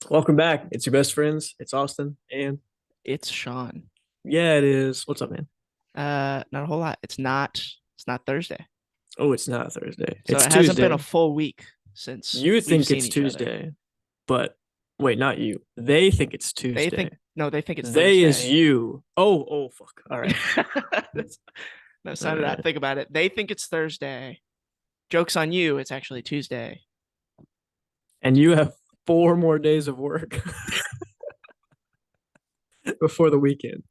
Welcome back. It's your best friends. It's Austin. And It's Sean. yeah, it is. What's up, man? Not a whole lot. It's not Thursday. Oh, it's not Thursday. So It's it hasn't been a Tuesday. full week since You we've think seen it's each other. Tuesday, but wait, not you. They think it's They Tuesday. think no, they think it's They is Thursday. you. Oh, fuck. All right. No, All sound it out. right. Think about it. They think it's Thursday. Joke's on you. It's actually Tuesday. And you have 4 more days of work before the weekend.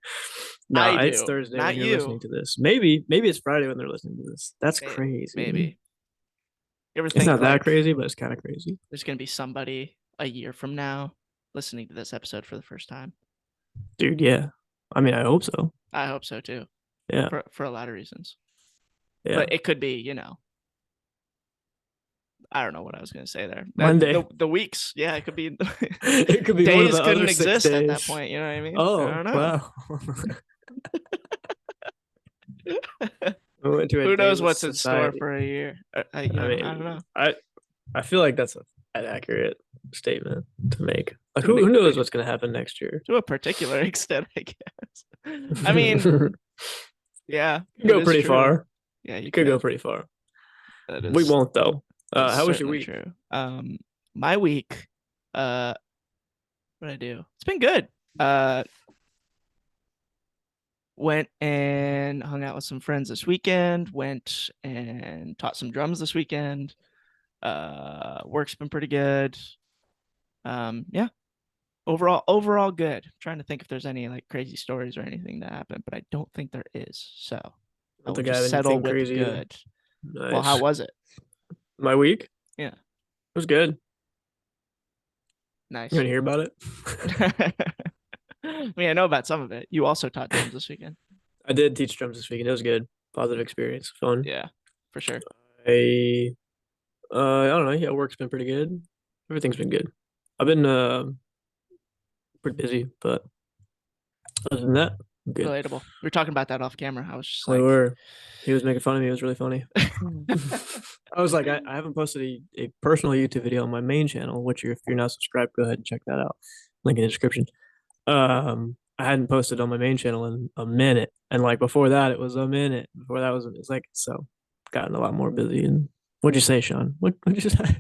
No, I it's do, Thursday when not you're you. listening to this. Maybe it's Friday when they're listening to this. That's crazy. Maybe. You ever It's think not that like crazy, but it's kind of crazy. there's gonna be somebody a year from now listening to this episode for the first time? Dude, yeah. I mean, I hope so. I hope so too, Yeah. for a lot of reasons. Yeah. But it could be, I don't know what I was going to say there. Monday. The weeks, yeah, it could be. It could be one of Days the other couldn't 6 exist at that days. point. You know what I mean? I Oh, don't know. wow. We went to a Who knows dayless what's in store society. for a year? I I don't mean, know. I feel like that's an accurate statement to make. Like, To an, who knows what's going to happen next year? to a particular extent, I guess. I mean, yeah, You it go is pretty true. far. Yeah, you You could go could. pretty far. That We is won't though. that is How was your certainly week? true. My week, what did I do? It's been good. Uh, went and hung out with some friends this weekend. Went and taught some drums this weekend. Work's been pretty good. Yeah, overall good. I'm trying to think if there's any like crazy stories or anything that happened, but I don't think there is. So I I don't will think I have just settle anything with crazy either. good. Well, how Nice. was it? My week? It Yeah, was good. You want nice. to hear about it? I mean, I know about some of it. You also taught drums this weekend. I did teach drums this weekend. It was good. Positive experience. Fun. Yeah, for sure. I I don't know. Yeah, work's been pretty good. Everything's been good. I've been pretty busy, but other than that, I'm good. Relatable. We were talking about that off camera. I was just We like, were. He was making fun of me. It was really funny. I was like, I haven't posted a personal YouTube video on my main channel, which if you're not subscribed, go ahead and check that out. Link in the description. I hadn't posted on my main channel in a minute, and like before that, it was a minute. Before that was it's like so, gotten a lot more busy. And what'd you say, Sean? What'd you say?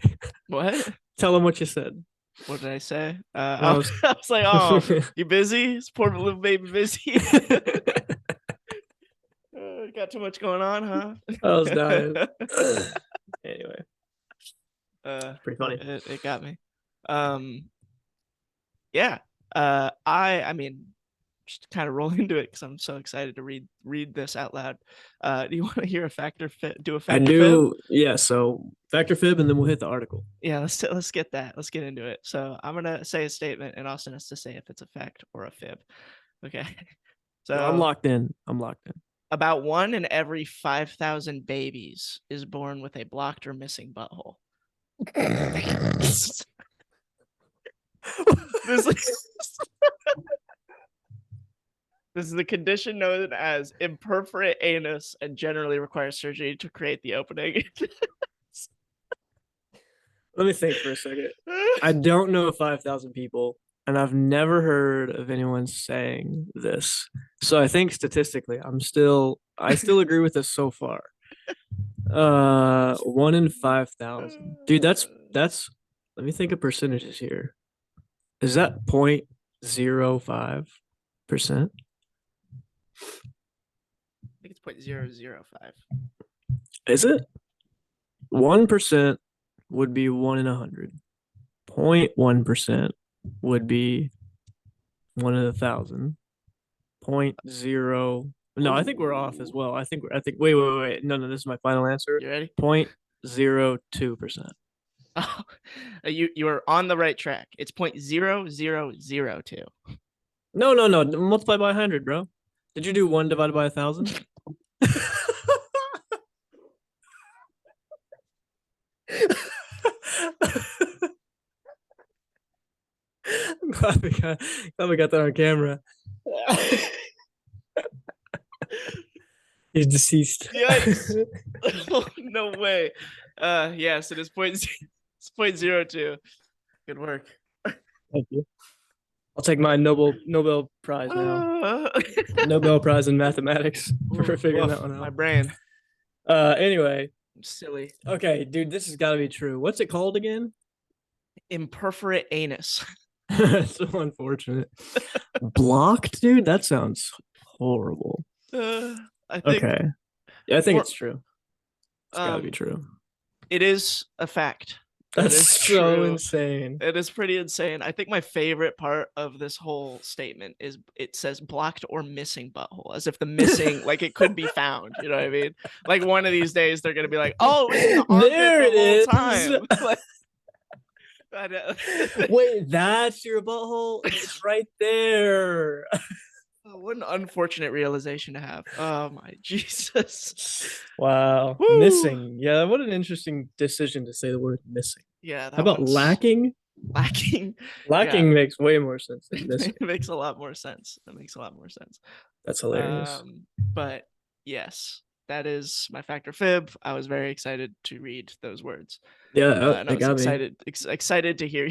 what? Tell him what you said. What did I say? I was I was like, oh, you busy? Is poor little baby busy? Got too much going on, I was dying. huh? Anyway, pretty No, funny. it got me. Um, yeah. I mean, just kind of roll into it because I'm so excited to read this out loud. Do you want to hear a factor fit? Do a I factor fib? do, yeah. So factor fib, and then we'll hit the article. Yeah, let's get that. Let's get into it. So I'm gonna say a statement, and Austin has to say if it's a fact or a fib. Okay. No, I'm So locked in. I'm locked in. about 1 in every 5,000 babies is born with a blocked or missing butthole. this, this is the condition known as imperforate anus and generally requires surgery to create the opening. Let me think for a second. I don't know 5,000 people, and I've never heard of anyone saying this. So I think statistically, I still agree with this so far. 1 in 5,000. Dude, that's let me think of percentages here. Is that 0.05%? I think it's 0.005. Is it? 1% would be 1 in 100. 0.1% would be 1 in 1,000. Point zero. No, I think we're off as well. I think wait. No, this is my final answer. You ready? 0.02%. Oh, you are on the right track. It's 0.0002. No. Multiply by 100, bro. Did you do 1 divided by 1,000? I'm glad we got that on camera. He's deceased. Yikes. Oh, no way. Yes, it is 6.02. Good work. Thank you. I'll take my Nobel Prize now. Nobel Prize in mathematics for figuring that one My out. brain. Anyway, I'm silly. okay, dude, this has got to be true. What's it called again? Imperforate anus. So unfortunate. Blocked, dude. That sounds horrible. I think Okay, yeah, I think or, it's true. It's got to be true. It is a fact. That's so true. Insane. It is pretty insane. I think my favorite part of this whole statement is it says blocked or missing butthole, as if the missing, like it could be found. You know what I mean? Like one of these days they're gonna be like, oh, it was in the armpit there the whole time. Wait, that's your butthole? It's right there. Oh, what an unfortunate realization to have. Oh my Jesus. Wow. Woo! Missing. Yeah, what an interesting decision to say the word missing. Yeah. How about lacking? Lacking. Lacking makes way more sense than missing. It makes a lot more sense. That makes a lot more sense. That's hilarious. But yes, that is my factor fib. I was very excited to read those words. Yeah, and I was excited to hear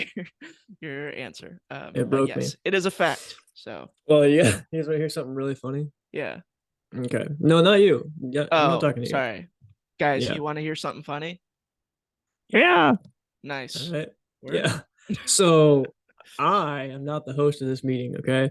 your answer. It broke yes, me. It is a fact. So, well, yeah, you guys want to hear something really funny? Yeah. Okay. No, not you. Yeah, I'm not talking to you. Sorry, guys. You want to hear something funny? Yeah. Nice. All right. Yeah. So I am not the host of this meeting. Okay.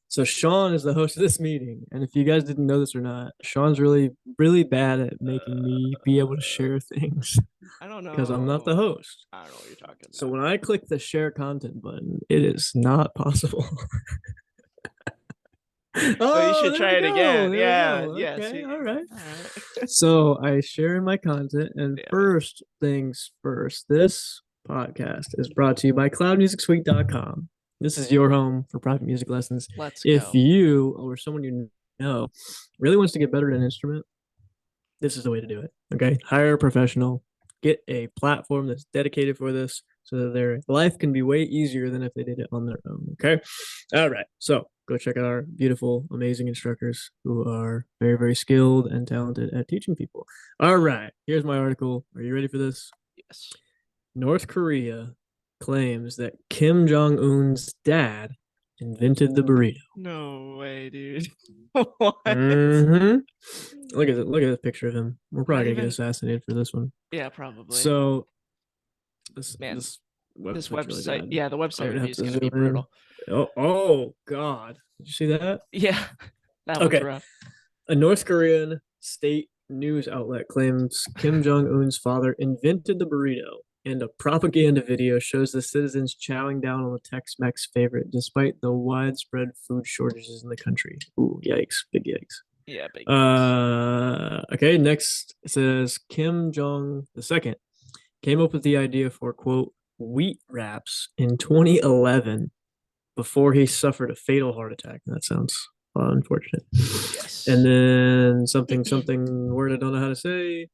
So Sean is the host of this meeting, and if you guys didn't know this or not, Sean's really, really bad at making me be able to share things. I don't know, because I'm not the host. I don't know what you're talking about. So when I click the share content button, it is not possible. You should try it again. Yeah. Okay. See? All right. So I share my content, and first things first, this podcast is brought to you by cloudmusicsuite.com. This is your home for private music lessons. If you or someone you know really wants to get better at an instrument, this is the way to do it. Okay. Hire a professional, get a platform that's dedicated for this so that their life can be way easier than if they did it on their own. Okay. All right. So go check out our beautiful, amazing instructors who are very, very skilled and talented at teaching people. All right. Here's my article. Are you ready for this? Yes. North Korea claims that Kim Jong-un's dad invented the burrito. No way, dude. What? Mm-hmm. Look at it. Look at this picture of him. We're probably gonna get assassinated for this one. Yeah, probably. So this website, really yeah, the website review is gonna be brutal. Oh God. Did you see that? Yeah. That was rough. A North Korean state news outlet claims Kim Jong-un's father invented the burrito, and a propaganda video shows the citizens chowing down on the Tex-Mex favorite despite the widespread food shortages in the country. Ooh, yikes. Big yikes. Yeah, big yikes. Okay, next it says Kim Jong II came up with the idea for, quote, wheat wraps in 2011 before he suffered a fatal heart attack. That sounds unfortunate. Yes. And then something word I don't know how to say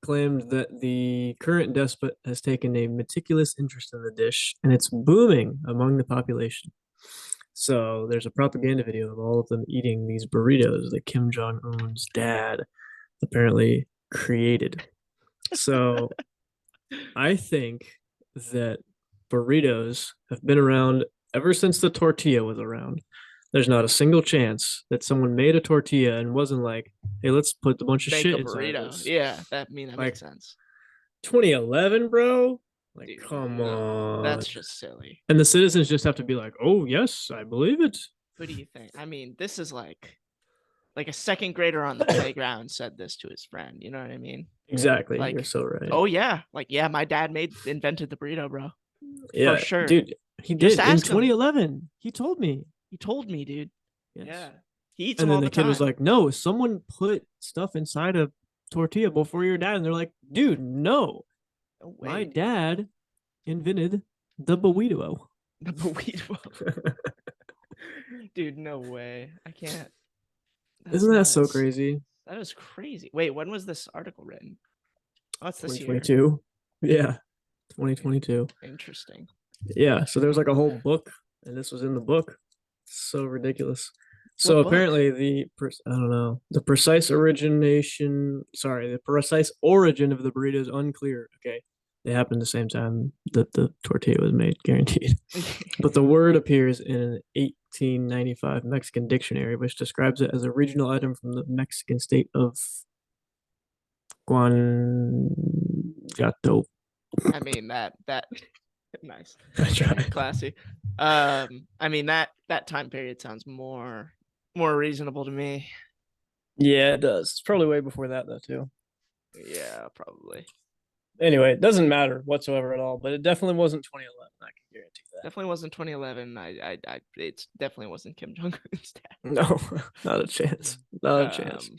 claimed that the current despot has taken a meticulous interest in the dish and it's booming among the population. So there's a propaganda video of all of them eating these burritos that Kim Jong-un's dad apparently created. So I think that burritos have been around ever since the tortilla was around. There's not a single chance that someone made a tortilla and wasn't like, hey, let's put a bunch of shit inside this. Yeah, that makes sense. 2011, bro? Like, dude, come on. That's just silly. And the citizens just have to be like, oh, yes, I believe it. What do you think? I mean, this is like a second grader on the playground said this to his friend. You know what I mean? Exactly. Like, you're so right. Oh, yeah. Like, yeah, my dad invented the burrito, bro. Yeah, for sure. Dude, he did in 2011. He told me. He told me, dude. Yes. Yeah. He eats and them then the kid was like, no, someone put stuff inside a tortilla before your dad. And they're like, dude, no. My dad invented the burrito. The burrito. Dude, no way. I can't. Isn't that so crazy? That is crazy. Wait, when was this article written? Oh, it's this 2022. Yeah. 2022. Interesting. Yeah. So there was like a whole book, and this was in the book. So ridiculous. So apparently the precise origin of the burrito is unclear. Okay. They happened the same time that the tortilla was made, guaranteed. But the word appears in an 1895 Mexican dictionary, which describes it as a regional item from the Mexican state of Guanajuato. I mean that nice, I tried. classy. I mean that time period sounds more reasonable to me. Yeah, it does. It's probably way before that though too. Yeah, probably. Anyway, it doesn't matter whatsoever at all. But it definitely wasn't 2011. I can guarantee that. Definitely wasn't 2011. I it definitely wasn't Kim Jong Un's dad. No, not a chance. Not a chance. Um,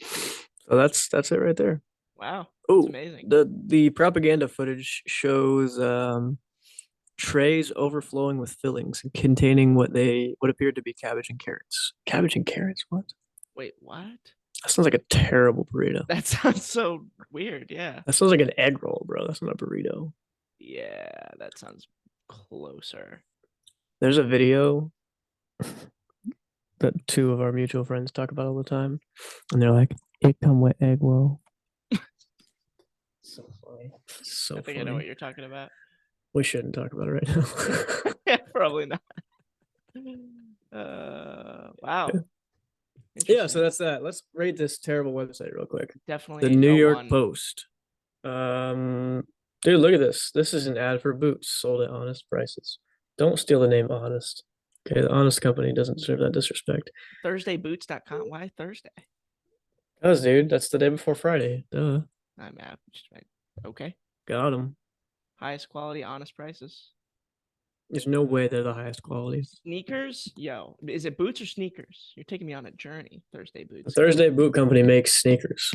So that's it right there. wow, that's Oh, amazing. the propaganda footage shows trays overflowing with fillings containing what appeared to be cabbage and carrots. Cabbage and carrots? What? Wait, what? That sounds like a terrible burrito. That sounds so weird. Yeah. That sounds like an egg roll, bro. That's not a burrito. Yeah, that sounds closer. There's a video that two of our mutual friends talk about all the time, and they're like, "It come with egg roll." So funny. So I think I know what you're talking about. We shouldn't talk about it right now. Yeah, probably not. Wow. Yeah, so that's that. Let's rate this terrible website real quick. Definitely The New York one. Post. Dude, look at this. This is an ad for boots sold at honest prices. Don't steal the name Honest. Okay, the Honest Company doesn't deserve that disrespect. ThursdayBoots.com. Why Thursday? Cause, dude, that's the day before Friday. Duh. I'm okay. Got them. Highest quality, honest prices. There's no way they're the highest quality. Sneakers, yo, is it boots or sneakers? You're taking me on a journey. Thursday The Boots. Thursday Boot Company makes sneakers.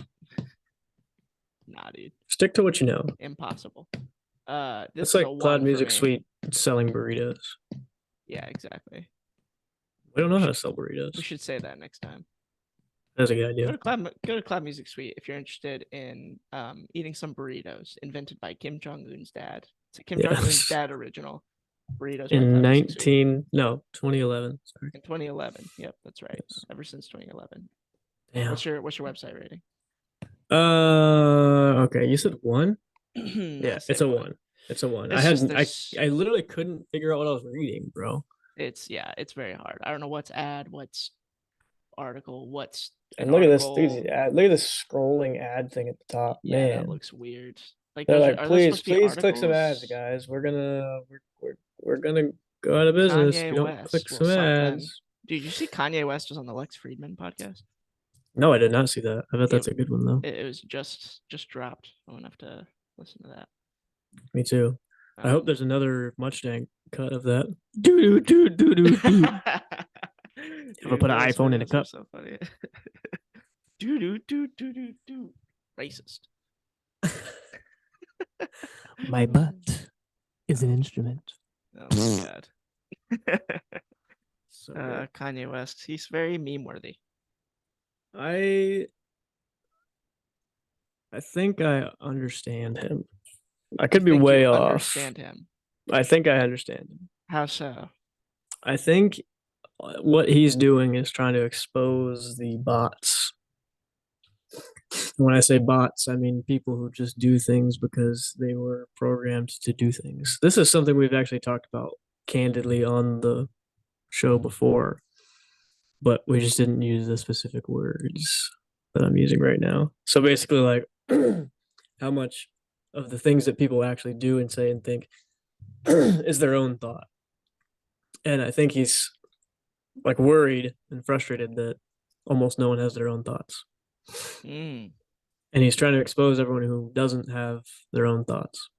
Nah, dude. Stick to what you know. Impossible. It's This like is a Cloud one Music for me. Suite selling burritos. Yeah, exactly. We don't know how to sell burritos. We should say that next time. That's a good idea. Go to Cloud Music Suite if you're interested in eating some burritos invented by Kim Jong Un's dad. It's a Kim Jong Un's dad original burritos. In 2011. Sorry. In 2011. Yep, that's right. Yes. Ever since 2011. Damn. What's your website rating? Okay. You said one? Yeah, it's a one. It's a one. I literally couldn't figure out what I was reading, bro. It's very hard. I don't know what's ad, what's article, what's and look article. At this, dude, look at this scrolling ad thing at the top. Yeah, man, that looks weird. Like they're like, please click some ads, guys. We're gonna go out of business if you don't click some ads. Dude, you see Kanye West was on the Lex Friedman podcast? No, I did not see that. I bet that's a good one though. It was just dropped. I won't have to listen to that. Me too. I hope there's another Mustang cut of that. Do do do do do. Ever put an iPhone in a cup? So funny. Do do do do do do. Racist. My butt is an instrument. Oh my god. So Kanye West, he's very meme worthy. I think I understand him. I could be way off. Understand him. I think I understand him. How so? I think what he's doing is trying to expose the bots. When I say bots, I mean people who just do things because they were programmed to do things. This is something we've actually talked about candidly on the show before, but we just didn't use the specific words that I'm using right now. So basically, like, how much of the things that people actually do and say and think is their own thought. And I think he's like worried and frustrated that almost no one has their own thoughts. And he's trying to expose everyone who doesn't have their own thoughts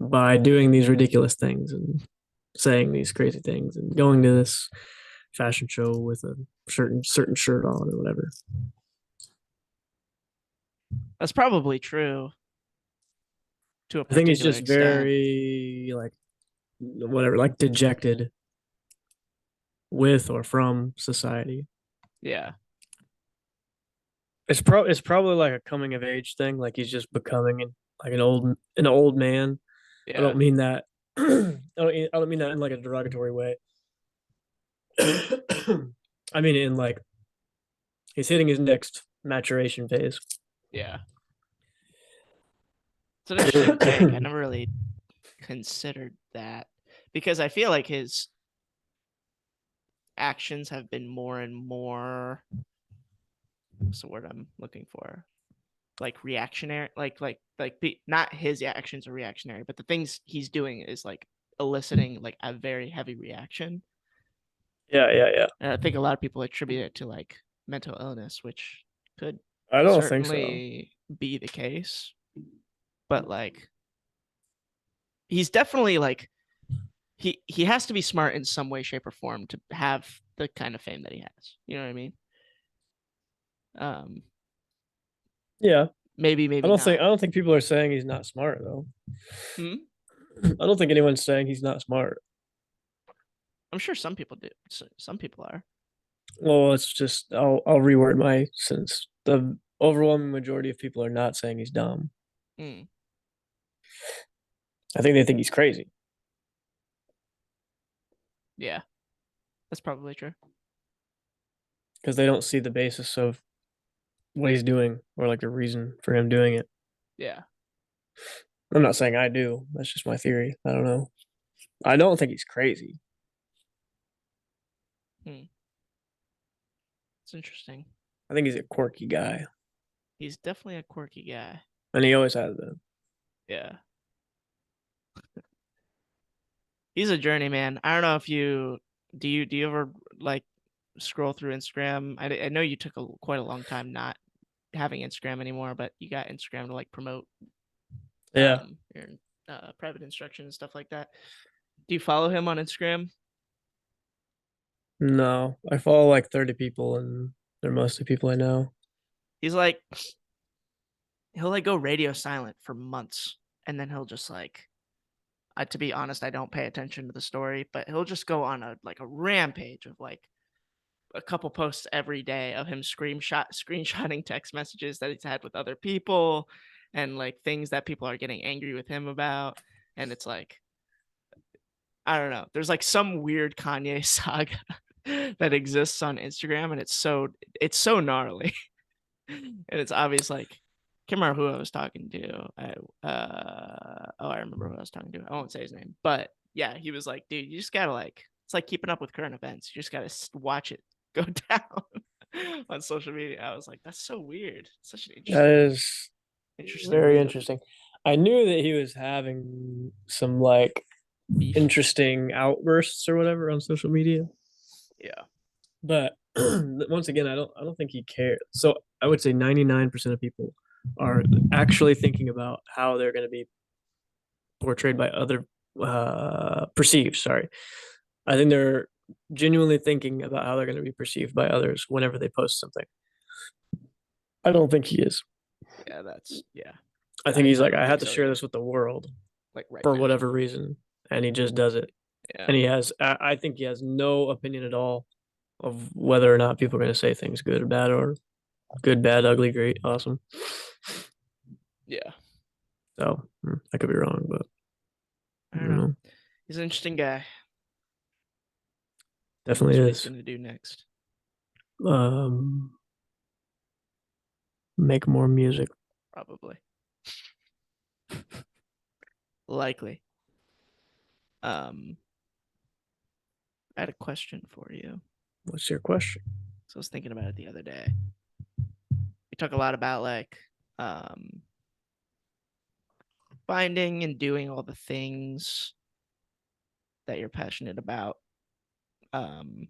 by doing these ridiculous things and saying these crazy things and going to this fashion show with a certain shirt on or whatever. That's probably true. I think he's just very like whatever, like dejected with or from society. Yeah. It's probably like a coming of age thing. Like he's just becoming like an old man. Yeah. I don't mean that. I don't mean that in like a derogatory way. I mean in like he's hitting his next maturation phase. Yeah. It's an interesting take. I never really considered that because I feel like his actions have been more and more, what's the word I'm looking for? Like reactionary, not his actions are reactionary, but the things he's doing is like eliciting like a very heavy reaction. Yeah. And I think a lot of people attribute it to like mental illness, which could I don't think so. certainly be the case. But like he's definitely like he has to be smart in some way, shape, or form to have the kind of fame that he has. You know what I mean? Um, Yeah. maybe not. I don't think people are saying he's not smart though. Hmm? I don't think anyone's saying he's not smart. I'm sure some people do. Some people are. Well, it's just I'll reword my sentence. The overwhelming majority of people are not saying he's dumb. Mm, I think they think he's crazy. yeah, that's probably true. Because they don't see the basis of what he's doing or like the reason for him doing it. Yeah. I'm not saying I do. That's just my theory. I don't know. I don't think he's crazy. Hmm. It's interesting. I think he's a quirky guy, He's definitely a quirky guy. and he always has been. Yeah. He's a journeyman. I don't know if you ever like scroll through Instagram? I know you took quite a long time not having Instagram anymore, but you got Instagram to like promote Yeah. your private instruction and stuff like that. Do you follow him on Instagram? No, I follow like 30 people, and they're mostly people I know. He's like he'll like go radio silent for months, and then he'll just like to be honest, I don't pay attention to the story, but he'll just go on a like a rampage of like a couple posts every day of him screenshotting text messages that he's had with other people and like things that people are getting angry with him about. And it's like, I don't know. There's like some weird Kanye saga that exists on Instagram, and it's so gnarly. And it's obvious like I can't remember who I was talking to. I remember who I was talking to. I won't say his name, but yeah, he was like, dude, you just gotta like it's like keeping up with current events. You just gotta watch it go down on social media. I was like, that's so weird. Such an That interesting, is interesting very move. interesting. I knew that he was having some like Beef. interesting outbursts or whatever on social media, Yeah. but once again, I don't think he cares. So I would say 99% of people are actually thinking about how they're going to be portrayed by other perceived. Sorry, I think they're genuinely thinking about how they're going to be perceived by others whenever they post something. I don't think he is. Yeah, that's yeah. I think I, he's I like, don't I had think to so share either. this with the world Like right for now. whatever reason, and he just does it. Yeah. And he has, I think he has no opinion at all of whether or not people are going to say things good or bad, or good, bad, ugly, great, awesome. Yeah. So I could be wrong, but I I don't don't know. know. He's an interesting guy. Who Definitely knows what he's is. gonna do next? Um, make more music. Probably. Likely. Um, I had a question for you. What's your question? So I was thinking about it the other day. We talk a lot about like um finding and doing all the things that you're passionate about. Um,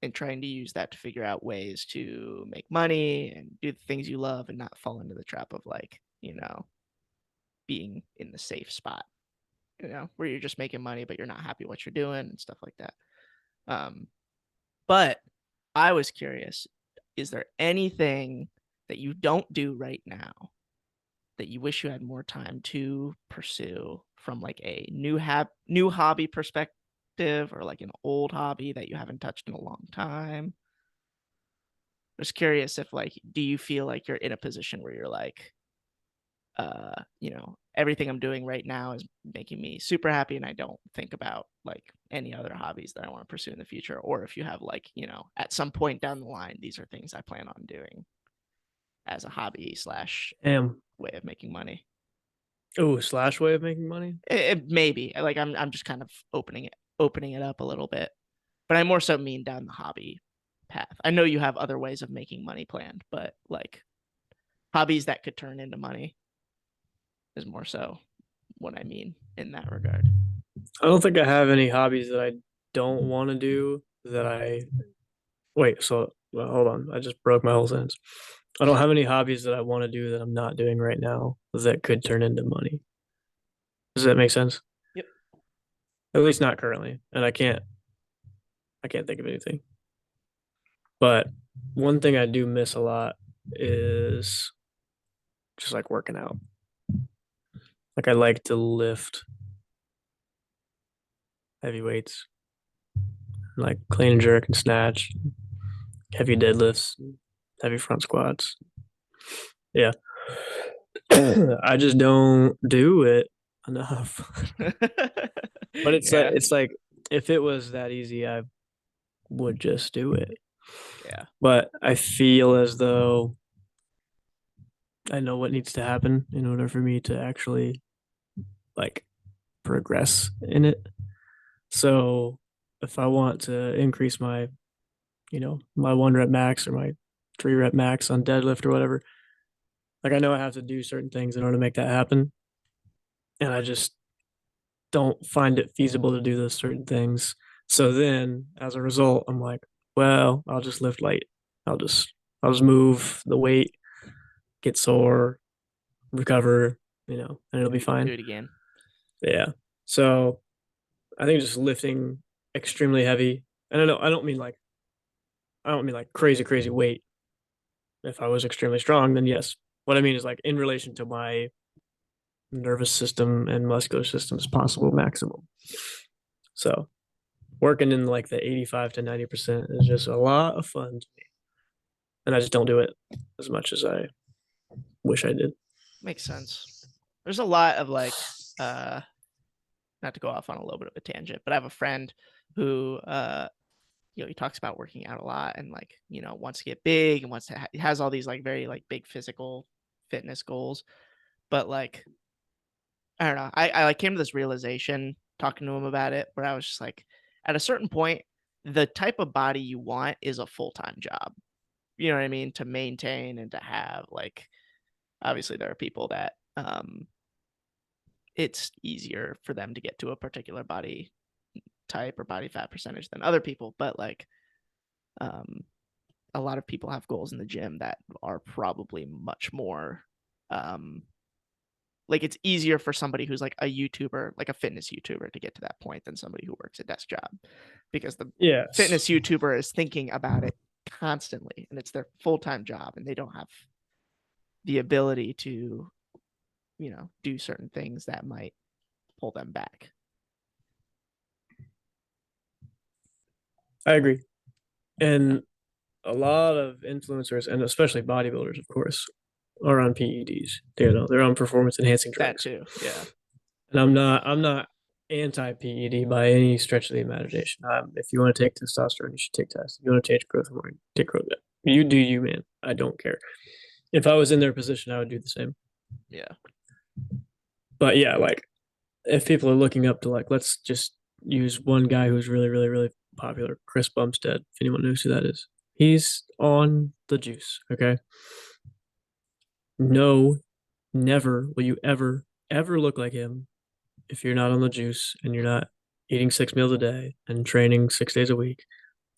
and trying to use that to figure out ways to make money and do the things you love and not fall into the trap of like, being in the safe spot, where you're just making money, but you're not happy what you're doing and stuff like that. Um, but I was curious, is there anything that you don't do right now that you wish you had more time to pursue from like a new hobby perspective or like an old hobby that you haven't touched in a long time? Just curious if like do you feel like you're in a position where you're like everything I'm doing right now is making me super happy and I don't think about like any other hobbies that I want to pursue in the future, or if you have like, at some point down the line these are things I plan on doing as a hobby slash Damn. way of making money. Oh, slash way of making money. Maybe like I'm just kind of opening it up a little bit, but I more so mean down the hobby path. I know you have other ways of making money planned, but like hobbies that could turn into money is more so what I mean in that regard. I don't think I have any hobbies that I don't want to do that I wait, so well, hold on. I just broke my whole sentence. I don't have any hobbies that I want to do that I'm not doing right now that could turn into money. Does that make sense? Yep. At least not currently. And I can't think of anything. But one thing I do miss a lot is just like working out. Like I like to lift heavy weights, like clean and jerk and snatch, heavy deadlifts, heavy front squats. Yeah. I just don't do it enough. But Yeah. it's like if it was that easy, I would just do it. Yeah. But I feel as though I know what needs to happen in order for me to actually like progress in it. So if I want to increase my, my 1 rep max or my 3 rep max on deadlift or whatever, like I know I have to do certain things in order to make that happen. And I just don't find it feasible to do those certain things. So then as a result, I'm like, well, I'll just lift light. I'll just I'll just move the weight, get sore, recover, and it'll be Do fine. it again. Yeah. So I think just lifting extremely heavy. And I don't mean like crazy, crazy weight. If I was extremely strong, then yes. What I mean is like in relation to my nervous system and muscular system's possible maximum. So working in like the 85 to 90% is just a lot of fun to me. And I just don't do it as much as I wish I did. Makes sense. There's a lot of like not to go off on a little bit of a tangent, but I have a friend who he talks about working out a lot and like, wants to get big and wants to has all these like very like big physical fitness goals. But like, I don't know. I like came to this realization talking to him about it where I was just like, at a certain point, the type of body you want is a full-time job. You know what I mean? To maintain and to have like, obviously there are people that it's easier for them to get to a particular body type or body fat percentage than other people, but like um a lot of people have goals in the gym that are probably much more um like it's easier for somebody who's like a YouTuber, like a fitness YouTuber to get to that point than somebody who works a desk job because the Yes. fitness YouTuber is thinking about it constantly and it's their full-time job and they don't have the ability to, do certain things that might pull them back. I agree. Yeah. And a lot of influencers, and especially bodybuilders, of course, are on PEDs. They're on performance enhancing That drugs. too. Yeah. And I'm not anti PED by any stretch of the imagination. If you want to take testosterone, you should take test. If you want to take growth hormone, take growth. You do you, man. I don't care. If I was in their position, I would do the same. Yeah. But yeah, like if people are looking up to like, let's just use one guy who's really, really, really popular, Chris Bumstead. If anyone knows who that is, he's on the juice. Okay. No, never will you ever look like him if you're not on the juice and you're not eating 6 meals a day and training 6 days a week.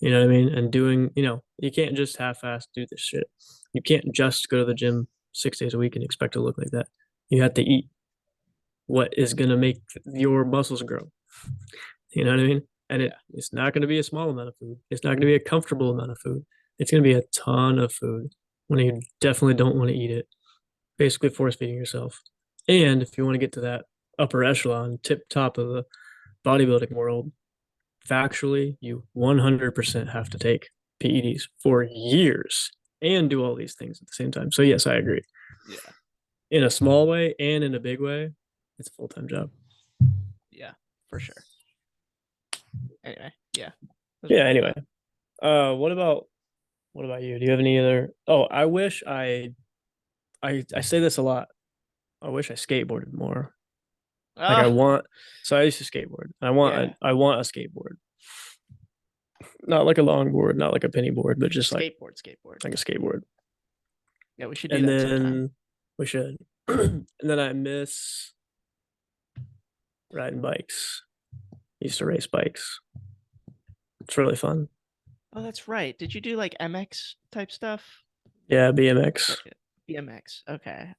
You know what I mean? And doing, you can't just half-ass do this shit. You can't just go to the gym 6 days a week and expect to look like that. You have to eat what is going to make your muscles grow. You know what I mean? And Yeah. it's not going to be a small amount of food. It's not going to be a comfortable amount of food. It's going to be a ton of food when you definitely don't want to eat it. Basically, force feeding yourself. And if you want to get to that upper echelon, tip top of the bodybuilding world, factually, you 100% have to take PEDs for years and do all these things at the same time. So, yes, I agree. Yeah. In a small way and in a big way, it's a full time job. Yeah. For sure. Anyway, yeah. Yeah, anyway. What about you? Do you have any other? Oh, I wish I say this a lot. I wish I skateboarded more. Like I Ah, want, so I used to skateboard. yeah. I want a skateboard, not like a longboard, not like a penny board, but just Skateboard. like a skateboard. Yeah, we should do And that sometime. then we should. And then I miss riding bikes. Used to race bikes. It's really fun. Oh, that's right. Did you do like MX type stuff? Yeah, BMX. Like BMX. Okay.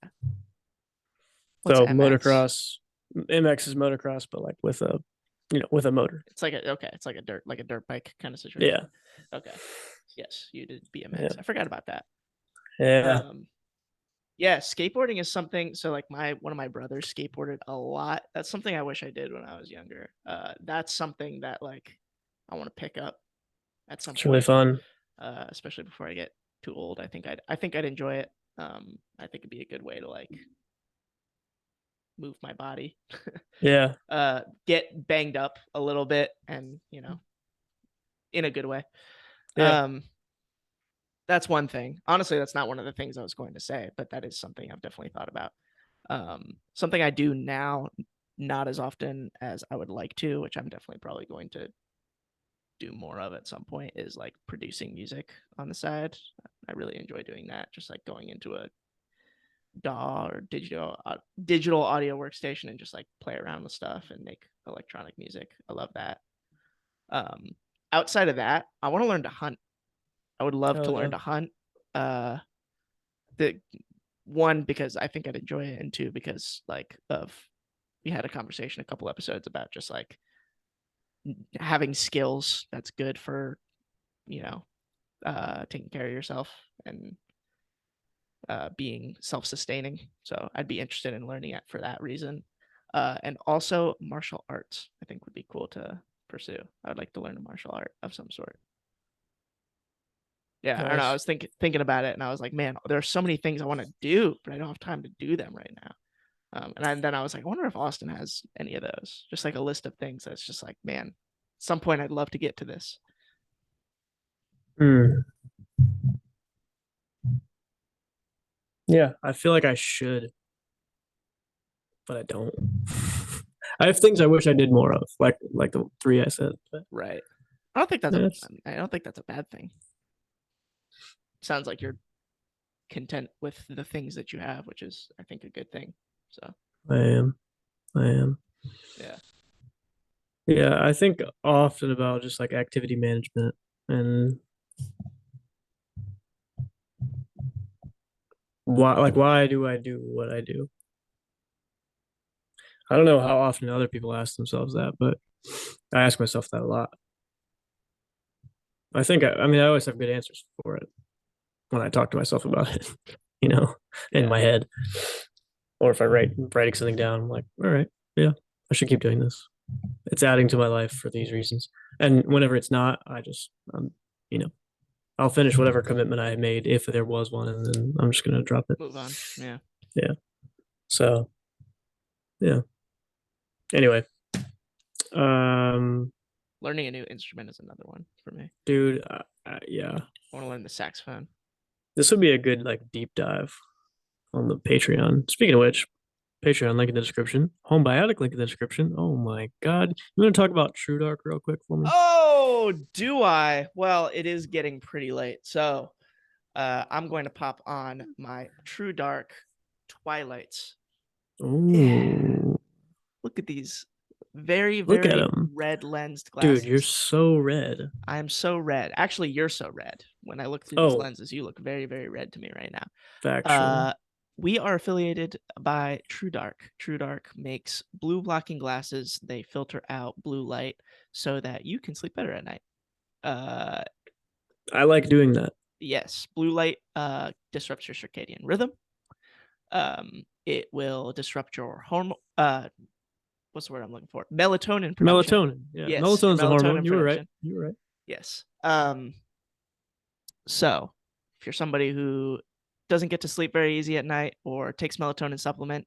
What's So MX? motocross, MX is motocross, but like with a, with a motor. It's like a okay, it's like a dirt bike kind of situation. Yeah, Okay. Yes, you did yeah, BMX. I forgot about that. yeah. Um yeah, skateboarding is something so like my one of my brothers skateboarded a lot. That's something I wish I did when I was younger. That's something that like I want to pick up at some It's really point. fun. Especially before I get too old. I think I'd enjoy it. I think it'd be a good way to like move my body, Yeah, get banged up a little bit, and in a good way. yeah. Um, that's one thing. Honestly, that's not one of the things I was going to say, but that is something I've definitely thought about. Something I do now, not as often as I would like to, which I'm definitely probably going to do more of at some point, is like producing music on the side. I really enjoy doing that. Just like going into a DAW or digital audio workstation and just like play around with stuff and make electronic music. I love that. Um, outside of that, I want to learn to hunt. I would love to Hell learn yeah. to hunt. The one because I think I'd enjoy it, and two because like of we had a conversation a couple episodes about just like having skills that's good for you know taking care of yourself and being self-sustaining. So I'd be interested in learning it for that reason. And also martial arts, I think would be cool to pursue. I would like to learn a martial art of some sort. Yeah, I don't know. I Nice. was thinking about it, and I was like, man, there are so many things I want to do, but I don't have time to do them right now. Then I was like, I wonder if Austin has any of those. Just like a list of things that's just like, man, at some point I'd love to get to this. Hmm. Yeah, I feel like I should, but I don't. I have things I wish I did more of, like the three I said. But Right. I don't think that's a. that's I mean, I don't think that's a bad thing. Sounds like you're content with the things that you have, which is, I think, a good thing. So, I am. I am. yeah. Yeah, I think often about just like activity management and why do I do what I do? I don't know how often other people ask themselves that, but I ask myself that a lot. I mean, I always have good answers for it when I talk to myself about it, in Yeah. my head. Or if I writing something down, I'm like, all right, yeah, I should keep doing this. It's adding to my life for these reasons. And whenever it's not, you know, I'll finish whatever commitment I made if there was one, and then I'm just gonna drop it. Move on. Yeah. Yeah. So yeah. Anyway, um, Learning a new instrument is another one for me. dude, yeah, I want to learn the saxophone. this would be a good like deep dive on the Patreon. Speaking of which, Patreon link in the description. HomeBiotic link in the description. Oh my God. You want to talk about TrueDark real quick for me? Oh, do I? Well, it is getting pretty late. So I'm going to pop on my TrueDark Twilights. Yeah. Oh, Look at these very, look at very him. red lensed Dude, you're glasses. so red. I am so red. Actually, you're so red. When I look through these Oh, lenses, you look very, very red to me right now. factual. We are affiliated by TrueDark. TrueDark makes blue blocking glasses. They filter out blue light so that you can sleep better at night. I like doing that. Yes, blue light disrupts your circadian rhythm. It will disrupt your hormone. What's the word I'm looking for? Melatonin production. Melatonin. Yeah. Yes, your Melatonin's a hormone. melatonin You were right. production. You were right. Yes. So if you're somebody who doesn't get to sleep very easy at night or takes melatonin supplement,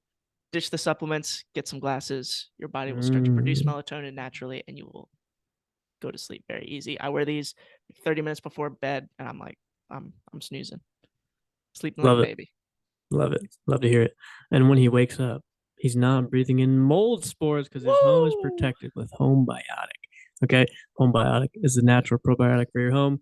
ditch the supplements, get some glasses. Your body will start to produce Mm, melatonin naturally, and you will go to sleep very easy. I wear these 30 minutes before bed, and I'm like, I'm snoozing, sleeping like a love it. baby. Love it. Love to hear it. And when he wakes up, he's not breathing in mold spores because his home is Woo! protected with HomeBiotic. Okay. HomeBiotic is the natural probiotic for your home.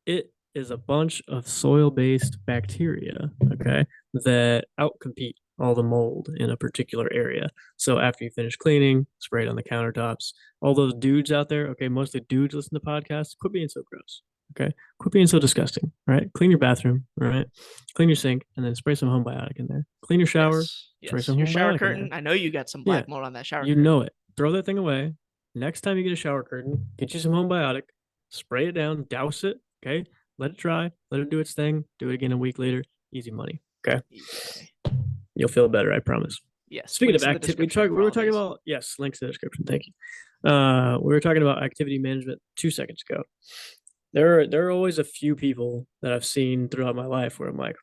It is a bunch of soil-based bacteria, okay, that outcompete all the mold in a particular area. So after you finish cleaning, spray it on the countertops. All those dudes out there, okay, mostly dudes listen to podcasts. Quit being so gross. Okay. Quit being so disgusting. All right. Clean your bathroom. All right. Clean your sink and then spray some HomeBiotic in there. Clean your shower. Yes. Spray Yes. some Your shower HomeBiotic in curtain. there. I know you got some Yeah. black mold on that shower You curtain. know it. Throw that thing away. Next time you get a shower curtain, get you some HomeBiotic, spray it down, douse it. Okay. Let it dry. Let it do its thing. Do it again a week later. Easy money. Okay. Easy. You'll feel better. I promise. Yes. Speaking of Links in the activity, description we for were all talking these. about, yes, links in the description. Thank you. We were talking about activity management 2 seconds ago. There are always a few people that I've seen throughout my life where I'm like,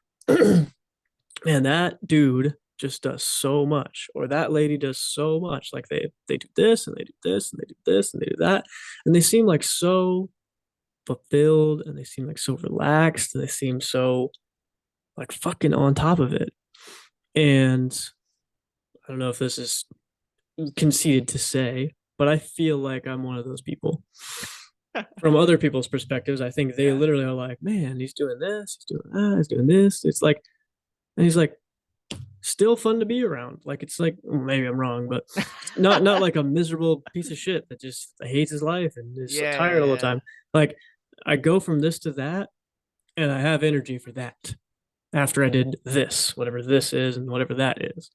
man, that dude just does so much, or that lady does so much. Like they do this and they do this and they do this and they do that, and they seem like so fulfilled and they seem like so relaxed and they seem so like fucking on top of it. And I don't know if this is conceited to say, but I feel like I'm one of those people. From other people's perspectives, I think they Yeah. literally are like, man, he's doing this, he's doing that, he's doing this. It's like, and he's like, still fun to be around. Like it's like maybe I'm wrong, but not like a miserable piece of shit that just hates his life and is so tired all the Yeah. time. Like I go from this to that, and I have energy for that after I did this, whatever this is and whatever that is.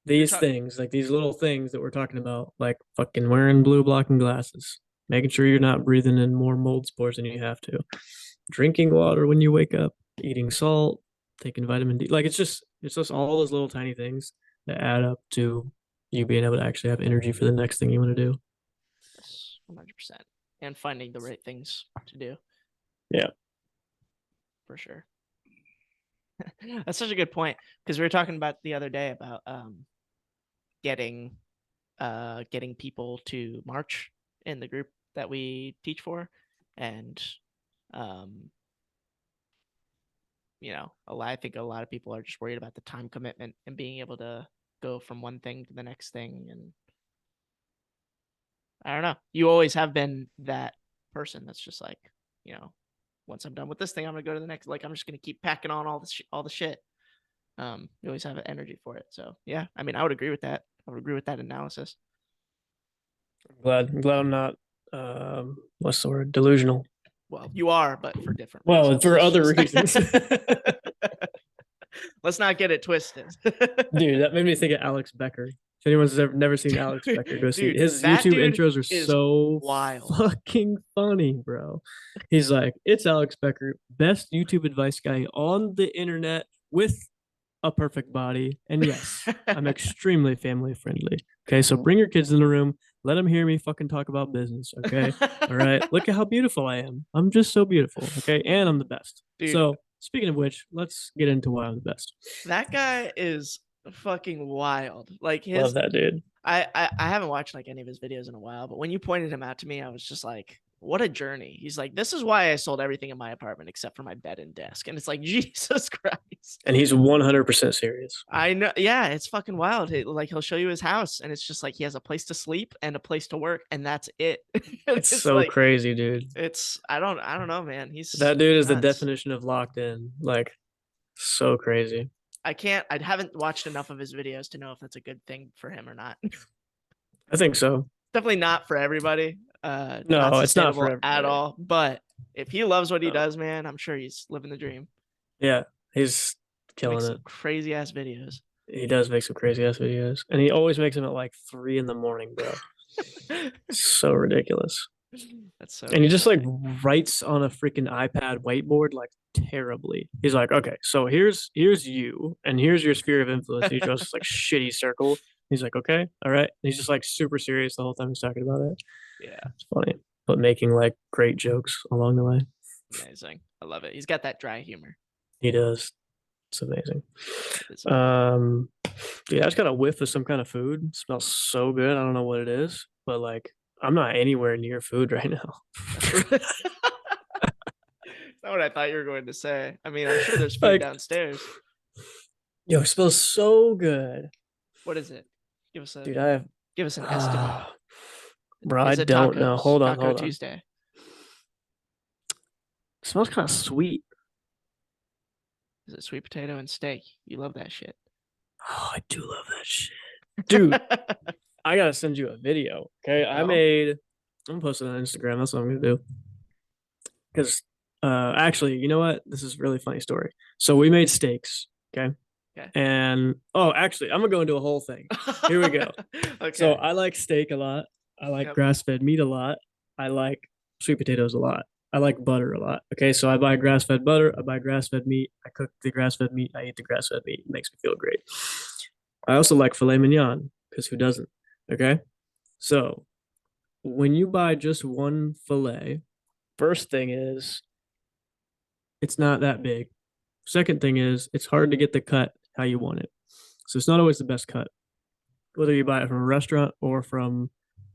You're These talking. things, like these little things that we're talking about, like fucking wearing blue blocking glasses, making sure you're not breathing in more mold spores than you have to, drinking water when you wake up, eating salt, taking vitamin D. Like it's just all those little tiny things that add up to you being able to actually have energy for the next thing you want to do. Yes, 100%. And finding the right things to do. Yeah. For sure. That's such a good point because we were talking about the other day about getting people to march in the group that we teach for, and I think a lot of people are just worried about the time commitment and being able to go from one thing to the next thing. And I don't know, you always have been that person that's just like, once I'm done with this thing, I'm gonna go to the next. Like I'm just gonna keep packing on all the shit. You always have energy for it. So yeah, I mean, I would agree with that. I would agree with that analysis. I'm glad I'm not what's the word? Delusional. Well, you are, but for different Well, reasons. for other reasons. Let's not get it twisted. Dude, that made me think of Alex Becker. If anyone's ever never seen Alex Becker, go see it. Dude, His that YouTube dude intros are is so wild. fucking funny, bro. He's like, it's Alex Becker, best YouTube advice guy on the internet with a perfect body. And yes, I'm extremely family friendly. Okay, so bring your kids in the room. Let them hear me fucking talk about business. Okay, all right. Look at how beautiful I am. I'm just so beautiful. Okay, and I'm the best. Dude, so speaking of which, let's get into why I'm the best. that guy is fucking wild. Like Love that dude. I haven't watched like any of his videos in a while, but when you pointed him out to me, I was just like, what a journey. He's like, this is why I sold everything in my apartment except for my bed and desk. And it's like, Jesus Christ. And he's 100% serious. I know. Yeah, it's fucking wild. Like he'll show you his house and it's just like he has a place to sleep and a place to work and that's it. It's so like, crazy, dude. I don't know, man. That dude is the definition of locked in. Like so crazy. I haven't watched enough of his videos to know if that's a good thing for him or not. I think so. Definitely not for everybody. No, it's not for everybody at all. But if he loves what he does, man, I'm sure he's living the dream. Yeah, he's killing it. Crazy ass videos. He does make some crazy ass videos, and he always makes them at like 3 a.m, bro. So ridiculous. That's so. And he just like writes on a freaking iPad whiteboard like terribly. He's like, okay, so here's you, and here's your sphere of influence. And he draws this like shitty circle. He's like, okay, all right. And he's just like super serious the whole time he's talking about it. Yeah, it's funny, but making like great jokes along the way. Amazing. I love it. He's got that dry humor. He does. It's amazing. Dude, I just got a whiff of some kind of food. It smells so good. I don't know what it is, but like I'm not anywhere near food right now. not what I thought you were going to say. I mean, I'm sure there's food Like, downstairs. yo, it smells so good. What is it? Give us a Dude, I have give us an estimate. bro, I Is it don't know. tacos? Hold on, Taco hold on. Tuesday. It smells kind of sweet. Is it sweet potato and steak? You love that shit. Oh, I do love that shit. Dude, I gotta send you a video. Okay. Oh, I'm gonna post it on Instagram. That's what I'm gonna do. Because actually, you know what? This is a really funny story. So we made steaks, okay? okay. And oh, actually, I'm gonna go into a whole thing. Here we go. So Okay. I like steak a lot. I like Yep. grass-fed meat a lot. I like sweet potatoes a lot. I like butter a lot. Okay, so I buy grass-fed butter. I buy grass-fed meat. I cook the grass-fed meat. I eat the grass-fed meat. It makes me feel great. I also like filet mignon because who doesn't? Okay, so when you buy just one filet, first thing is it's not that big. Second thing is it's hard to get the cut how you want it. So it's not always the best cut, whether you buy it from a restaurant or from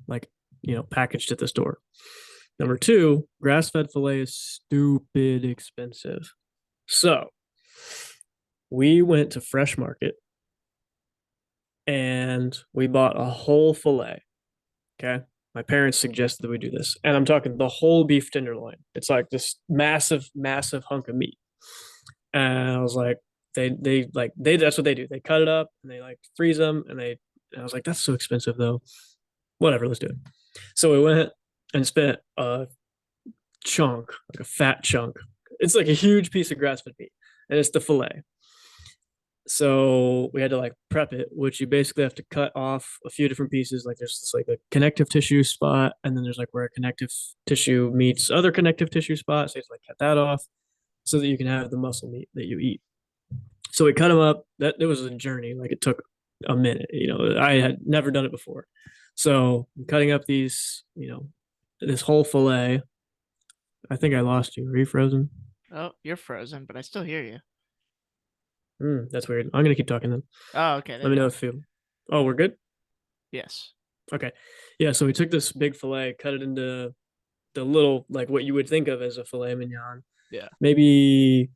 like, packaged at the store. Number two, grass fed filet is stupid expensive. So we went to Fresh Market and we bought a whole filet. Okay. My parents suggested that we do this. And I'm talking the whole beef tenderloin. It's like this massive, massive hunk of meat. And I was like, they that's what they do. They cut it up and they like freeze them and I was like, that's so expensive though. Whatever, let's do it. So we went and spent a chunk, like a fat chunk. It's like a huge piece of grass fed meat, and it's the fillet. So we had to like prep it, which you basically have to cut off a few different pieces. Like there's this like a connective tissue spot, and then there's like where a connective tissue meets other connective tissue spot. So you have to like cut that off so that you can have the muscle meat that you eat. So we cut them up. That it was a journey. Like it took a minute. I had never done it before. So I'm cutting up this whole fillet. I think I lost you. Are you frozen? Oh, you're frozen, but I still hear you. That's weird. I'm gonna keep talking then. Oh, okay. Let me know if you. Oh, we're good. Yes. Okay. Yeah. So we took this big fillet, cut it into the little like what you would think of as a filet mignon. Yeah. Maybe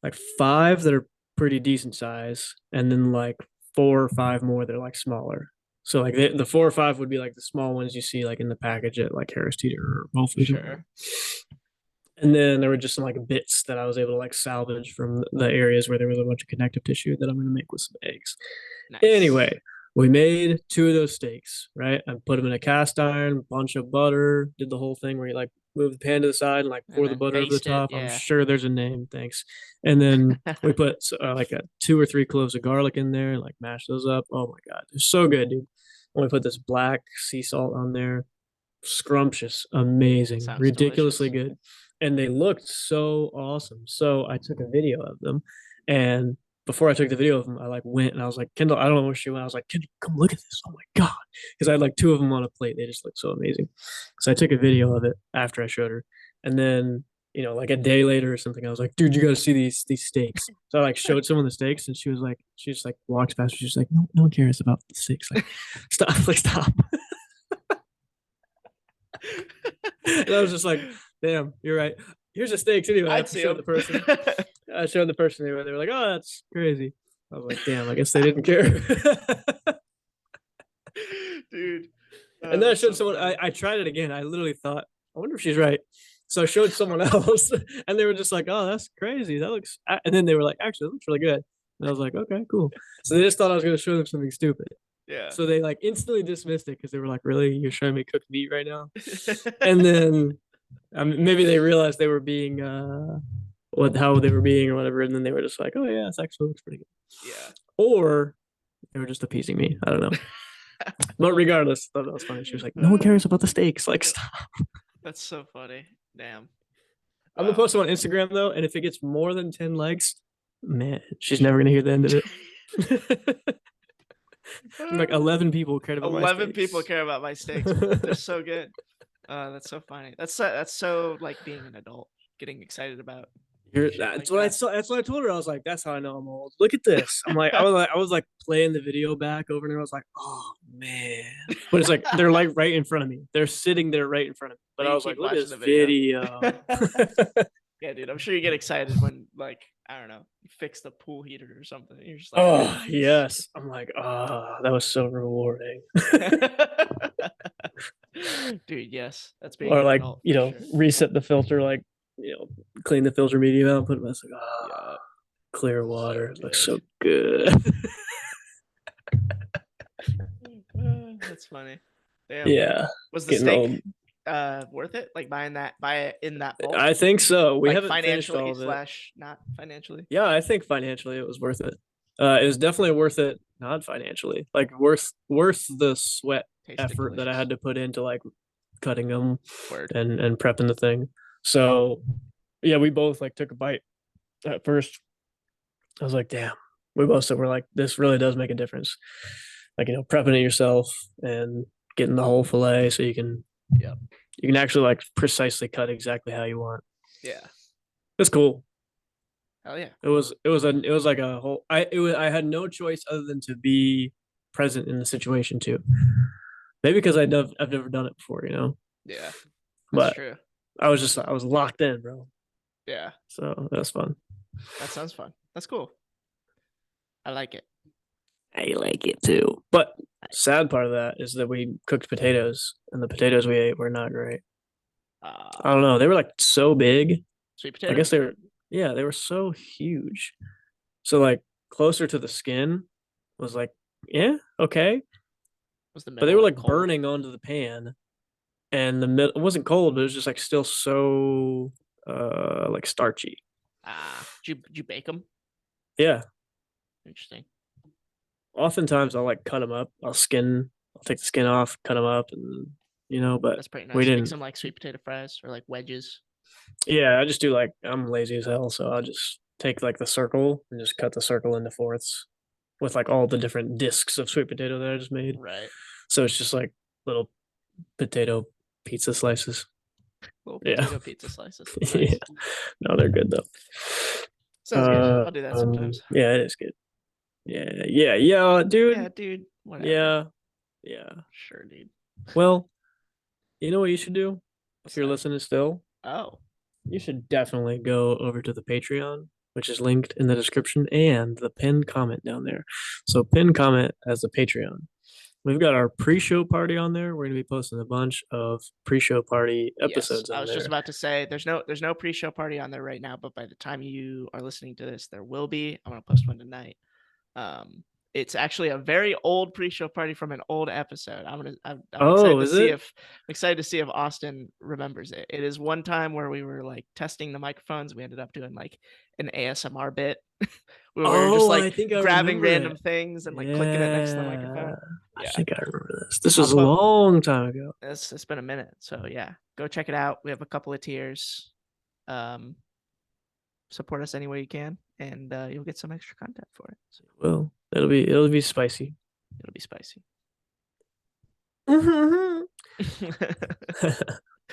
like five that are pretty decent size, and then like four or five more that are like smaller. So like the 4 or 5 would be like the small ones you see like in the package at like Harris Teeter or Whole Foods. Sure. And then there were just some like bits that I was able to like salvage from the areas where there was a bunch of connective tissue that I'm going to make with some eggs. Nice. Anyway, we made 2 of those steaks, right? I put them in a cast iron, bunch of butter, did the whole thing where you like move the pan to the side and like pour the butter over the top. Yeah. I'm sure there's a name. Thanks. And then we put like 2 or 3 cloves of garlic in there and like mash those up. Oh my God. They're so good, dude. And we put this black sea salt on there. Scrumptious, amazing, ridiculously delicious. good. And they looked so awesome. So I took a video of them. And before I took the video of them, I like went and I was like, Kendall, I don't know where she went. I was like, Kendall, come look at this. Oh my God. Because I had like 2 of them on a plate. They just looked so amazing. So I took a video of it after I showed her. And then, like a day later or something, I was like, dude, you gotta see these steaks. So I like showed someone the steaks and she just like walks past. She's like, no one cares about the steaks. Like, stop, like stop. And I was just like, damn, you're right. Here's the steaks anyway. I showed the person. I showed the person they were like, oh, that's crazy. I was like, damn, I guess they didn't care. Dude. And then I showed someone, I tried it again. I literally thought, I wonder if she's right. So I showed someone else and they were just like, oh, that's crazy. That looks, and then they were like, actually, it looks really good. And I was like, okay, cool. So they just thought I was going to show them something stupid. Yeah. So they like instantly dismissed it because they were like, really? You're showing me cooked meat right now? And then maybe they realized they were being, how they were being or whatever. And then they were just like, oh, yeah, it actually looks pretty good. Yeah. Or they were just appeasing me. I don't know. But regardless, I thought that was funny. She was like, no one cares about the steaks. Like, stop. That's so funny. Damn. I'm going to post them on Instagram, though. And if it gets more than 10 likes, man, she's never going to hear the end of it. Like 11 people cared about 11 people care about my steaks. They're so good. That's so funny. That's so like being an adult, getting excited about. That's what I saw. That's what I told her. I was like, "That's how I know I'm old. Look at this." I'm like, I was like playing the video back over, and I was like, "Oh man!" But it's like they're like right in front of me. They're sitting there right in front of me. But I was like, "Look at this video." Yeah, dude. I'm sure you get excited when like I don't know, you fix the pool heater or something. You're just like, Oh, yes. yes. I'm like, that was so rewarding. Dude, yes. That's being Or an like, adult for sure. reset the filter, like, clean the filter medium out, put it. I was like, Yeah. clear So water. It looks good. so good. That's funny. Damn. Yeah, Was the getting steak old. worth it? Like buy it in that bulk? I think so. We Like haven't finished financially all of it. slash not financially? Yeah, I think financially it was worth it. It was definitely worth it, not financially. Like worth the sweat Tasted effort that I delicious. had to put into like cutting them Word. and prepping the thing. So yeah, we both like took a bite at first. I was like, damn. We both said we're like, this really does make a difference. Like, prepping it yourself and getting the whole fillet so Yep. you can actually like precisely cut exactly how you want. Yeah. It's cool. Hell yeah. It was like a whole I had no choice other than to be present in the situation too. Maybe because I've never done it before. Yeah. That's But true. I was locked in, bro. Yeah. So that was fun. That sounds fun. That's cool. I like it. I like it too. But sad part of that is that we cooked potatoes and the potatoes we ate were not great. I don't Uh know. They were like so big. sweet I potato? guess they were so huge. So like closer to the skin was like, yeah, okay. Was the But they middle were like like cold? burning onto the pan and the middle it wasn't cold, but it was just like still so like starchy. Did you bake them? Yeah. Interesting. Oftentimes I'll like cut them up. I'll take the skin off, cut them up and but That's pretty we nice. Make didn't. some like sweet potato fries or like wedges. Yeah, I just do like I'm lazy as hell, so I'll just take like the circle and just cut the circle into fourths with like all the different discs of sweet potato that I just made. Right. So it's just like little potato pizza slices. Little Yeah. potato pizza slices. Yeah. Nice. No, they're good though. Sounds good. I'll do that sometimes. Yeah, it is good. Yeah, yeah, yeah, Yeah, dude. dude. Whatever. Yeah, yeah. Sure, dude. Well, you know what you should do if What's you're that? listening still? Oh. You should definitely go over to the Patreon, which is linked in the description and the pinned comment down there. So, pinned comment as the Patreon. We've got our pre-show party on there. We're gonna be posting a bunch of pre-show party Yes. episodes I on was just there. about to say there's no pre-show party on there right now, but by the time you are listening to this, there will be. I'm gonna post one tonight. Um, it's actually a very old pre-show party from an old episode. I'm excited Oh, to is see it? if Austin remembers it. It is one time where we were like testing the microphones. We ended up doing like an ASMR bit where we were just Oh, like I think I grabbing remember random it. thing and like clicking it next to the Yeah, microphone. I Yeah, think I remember this. This I'll was a put. long time ago. It's been a minute, so yeah, go check it out. We have a couple of tiers. Um, support us any way you can, and you'll get some extra content for it. So Well, it'll be spicy. it'll be spicy.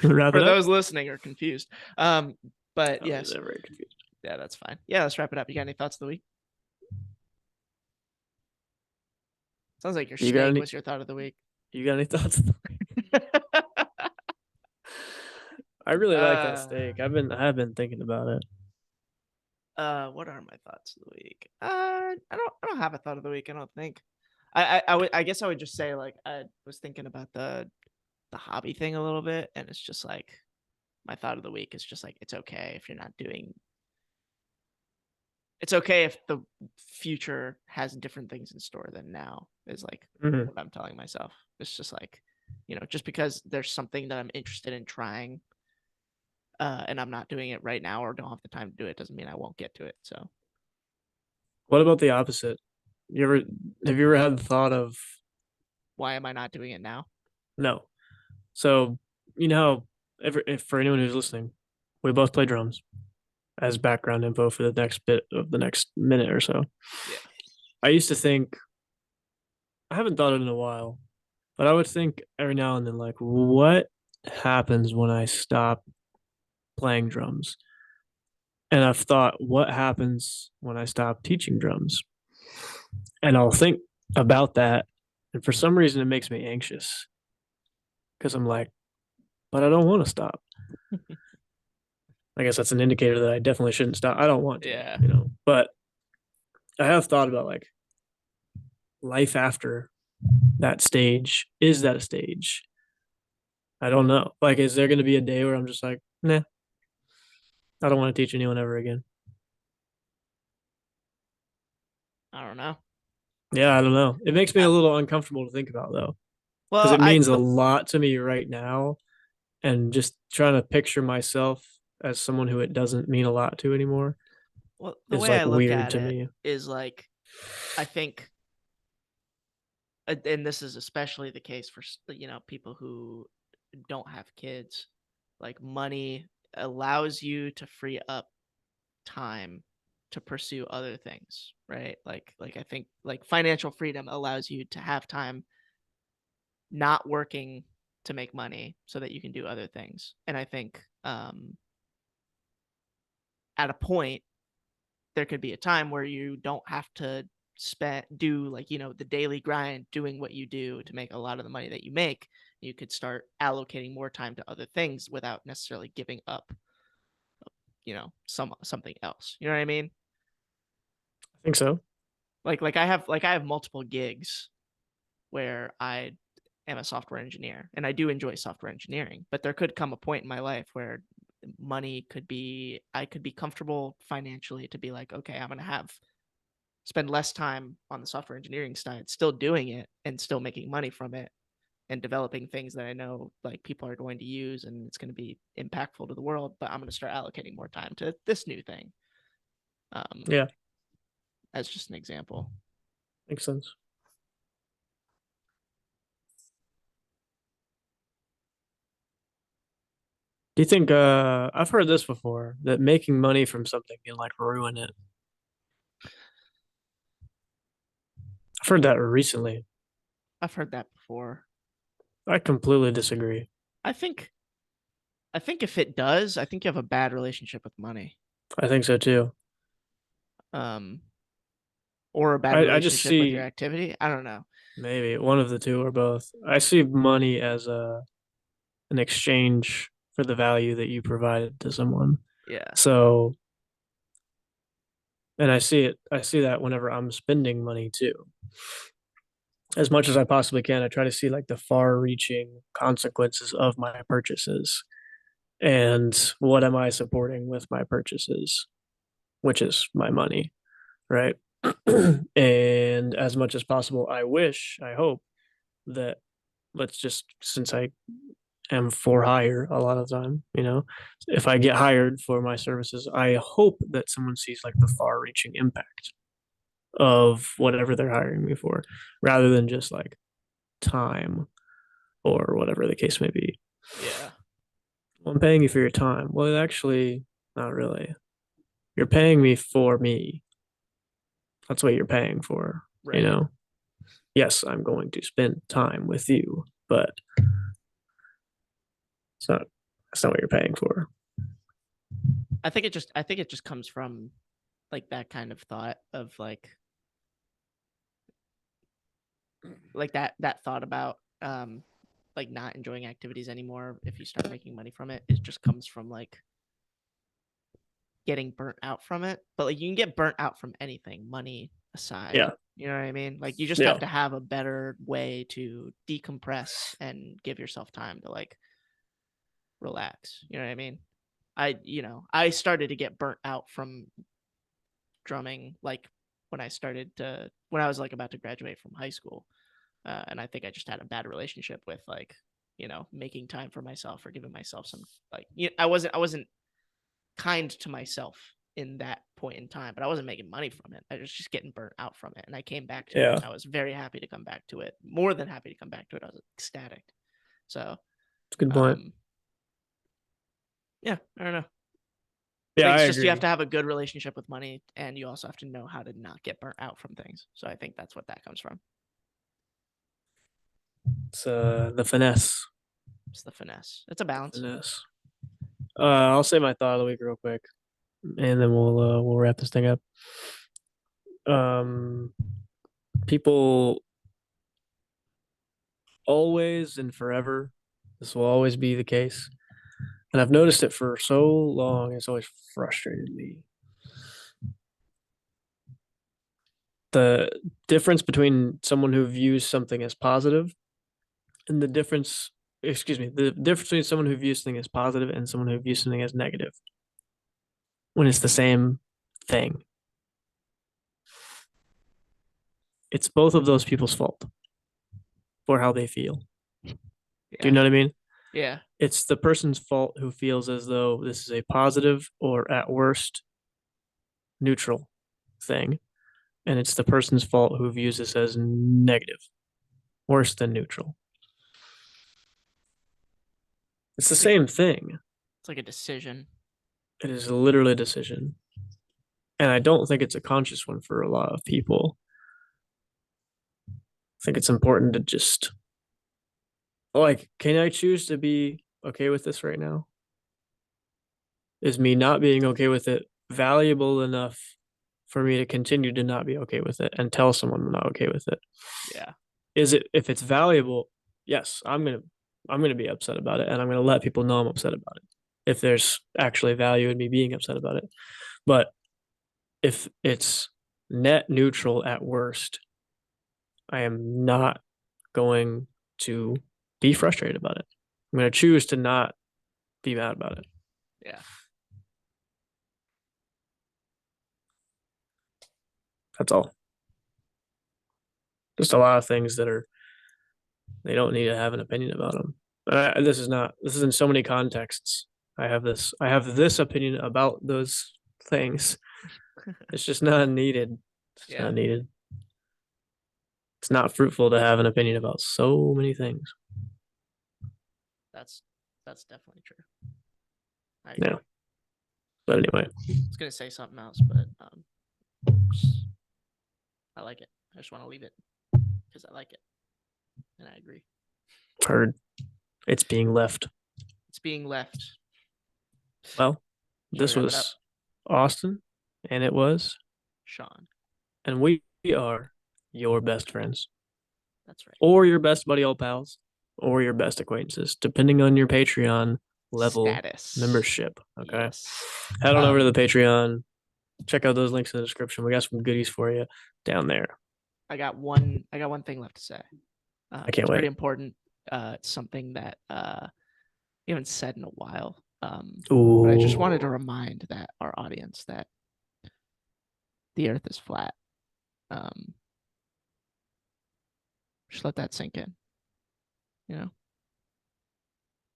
Wrap For it up. those listening or confused. But Oh, yes, they're very confused. yeah, that's fine. Yeah, let's wrap it up. You got any thoughts of the week? Sounds like your You got snake any? was your thought of the week. You got any thoughts? I really like that uh, steak. I have been thinking about it. what are my thoughts of the week? I don't have a thought of the week. I don't think. I guess I would just say like I was thinking about the hobby thing a little bit, and it's just like my thought of the week is just like it's okay if you're not doing. It's okay if the future has different things in store than now. Is like Mhm. what I'm telling myself. It's just like, just because there's something that I'm interested in trying, and I'm not doing it right now or don't have the time to do it, doesn't mean I won't get to it. So What about the opposite? You ever have you ever had the thought of why am I not doing it now? no? So you know how if for anyone who's listening, we both play drums as background info for the next bit of the next minute or so. Yeah. I used to think I haven't thought it in a while, but I would think every now and then like what happens when I stop playing drums? And I've thought what happens when I stop teaching drums? And I'll think about that and for some reason it makes me anxious because I'm like, but I don't want to stop. I guess that's an indicator that I definitely shouldn't stop. I don't want to, Yeah. but I have thought about like life after that stage. Is that a stage? I don't know. Like, is there going to be a day where I'm just like, nah, I don't want to teach anyone ever again? I don't know. Yeah, I don't know. It makes me I, a little uncomfortable to think about though, because well, it I means a lot to me right now. And just trying to picture myself as someone who it doesn't mean a lot to anymore well, the is way I like look weird at to it me. is like I think, and this is especially the case for people who don't have kids. Like money allows you to free up time to pursue other things, right? Like I think like financial freedom allows you to have time not working to make money so that you can do other things. And I think at a point there could be a time where you don't have to spend do like the daily grind doing what you do to make a lot of the money that you make. You could start allocating more time to other things without necessarily giving up something else, you know what I mean? I think so. Like I have multiple gigs where I am a software engineer and I do enjoy software engineering, but there could come a point in my life where I could be comfortable financially to be like, okay, I'm going to have spend less time on the software engineering side, still doing it and still making money from it and developing things that I know like people are going to use and it's going to be impactful to the world, but I'm going to start allocating more time to this new thing. Um, Yeah, as just an example. makes sense. Do you think I've heard this before that making money from something can like ruin it? I've heard that recently. I've heard that before. I completely disagree. I think I think if it does, I think you have a bad relationship with money. I think so too. Um, or a bad I just relationship with your see activity. I don't know. maybe one of the two or both. I see money as a an exchange for the value that you provided to someone. Yeah. So, and I see that whenever I'm spending money too. As much as I possibly can, I try to see like the far reaching consequences of my purchases and what am I supporting with my purchases, which is my money, right? And as much as possible, I hope that let's just, since I am for hire a lot of the time, if I get hired for my services, I hope that someone sees like the far reaching impact of whatever they're hiring me for rather than just like time or whatever the case may be. Yeah. Well, I'm paying you for your time. Well, actually, not really. You're paying me for me. That's what you're paying for, you Right. know? Yes, I'm going to spend time with you, but it's not that's not what you're paying for. I think it just comes from like that kind of thought of like that thought about like not enjoying activities anymore if you start making money from it. It just comes from like getting burnt out from it. But like you can get burnt out from anything, money aside. Yeah. You know what I mean? Like you just have Yeah. to have a better way to decompress and give yourself time to like relax. You know what I mean? I started to get burnt out from drumming like when I was like about to graduate from high school. And I think I just had a bad relationship with like, making time for myself or giving myself some like, I wasn't kind to myself in that point in time, but I wasn't making money from it. I was just getting burnt out from it. And I came back to it Yeah. and I was very happy to come back to it. More than happy to come back to it. I was ecstatic. So, It's a good point. um, yeah, I don't know. I Yeah, think I it's just you have agree. to have a good relationship with money and you also have to know how to not get burnt out from things. So I think that's what that comes from. It's the finesse. It's the finesse. It's a The balance. finesse. I'll say my thought of the week real quick, and then we'll wrap this thing up. Um, people always and forever, this will always be the case. And I've noticed it for so long, it's always frustrated me. The difference between someone who views something as positive and the difference between someone who views something as positive and someone who views something as negative when it's the same thing. It's both of those people's fault for how they feel. Do you know what I mean? Yeah. It's the person's fault who feels as though this is a positive or at worst neutral thing. And it's the person's fault who views this as negative, worse than neutral. It's the same thing. It's like a decision. It is literally a decision. And I don't think it's a conscious one for a lot of people. I think it's important to just, like, can I choose to be okay with this right now? Is me not being okay with it valuable enough for me to continue to not be okay with it and tell someone I'm not okay with it? Yeah. Is it, if it's valuable, yes, I'm gonna be upset about it and I'm gonna let people know I'm upset about it if there's actually value in me being upset about it. But if it's net neutral at worst, I am not going to be frustrated about it. I'm going to choose to not be mad about it. Yeah. That's all. Just a lot of things that are, they don't need to have an opinion about them. This is in so many contexts. I have this opinion about those things. It's just not needed. It's Yeah. not needed. It's not fruitful to have an opinion about so many things. That's definitely true. I agree. Yeah. But anyway, I was gonna say something else, but I like it. I just want to leave it because I like it, and I agree. heard it's being left. It's being left. Well, Shall this we wrap it up? was Austin, and it was, Sean. and we are your best friends, That's right. or your best buddy old pals, or your best acquaintances, depending on your Patreon level Status. membership. Okay. Yes. Head on over to the Patreon. Check out those links in the description. We got some goodies for you down there. I got one thing left to say. I can't it's pretty wait. important. It's something that we haven't said in a while. Ooh. But I just wanted to remind that our audience that the Earth is flat. Just let that sink in. You know,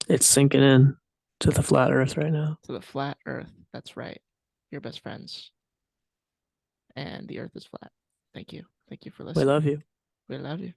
It's sinking in to the flat Earth right now. to the flat Earth. That's right. Your best friends. And the Earth is flat. Thank you. Thank you for We listening. love you. We love you.